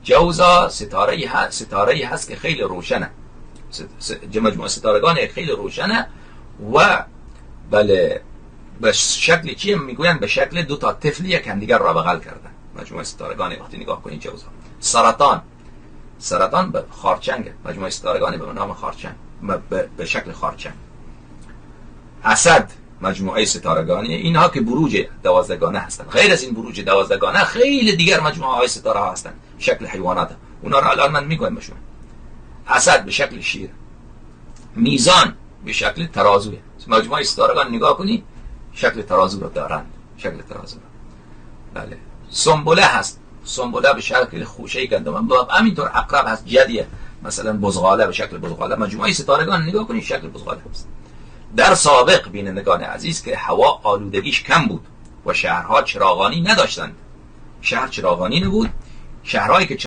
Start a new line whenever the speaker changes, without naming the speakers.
جوزا ستاره‌ای هست که خیلی روشنه، مجموعه ستارگان خیلی روشنه و بله به شکل چیه میگوین؟ به شکل دو تا طفل یک همدیگر را بغل کردن. مجموعه ستارگان وقتی نگاه کنید جوزا. سرطان به خارچنگ، مجموعه ستارگان به نام خارچنگ، به شکل خارچنگ. اسد مجموعه ستارگانی، اینها که بروج 12گانه هستن. غیر از این بروج 12گانه خیلی دیگر مجموعه های ستاره ها هستن شکل حیوانات، اونا را الان من میگویم بهشون. اسد به شکل شیر، میزان به شکل ترازوی. مجموعه ستارگان نگاه کنی شکل ترازو رو دارند، شکل ترازو رو. بله. سنبله هست، سنبله به شکل خوشه گندم. همینطور عقرب هست، جدیه مثلا بزغاله به شکل بزغاله. مجموعه ستارگان نگاه کنی شکل بزغاله هست. در سابق بینندگان عزیز که هوا آلودگیش کم بود و شهرها چراغانی نداشتند، شهر چراغانی نبود، شهرهایی که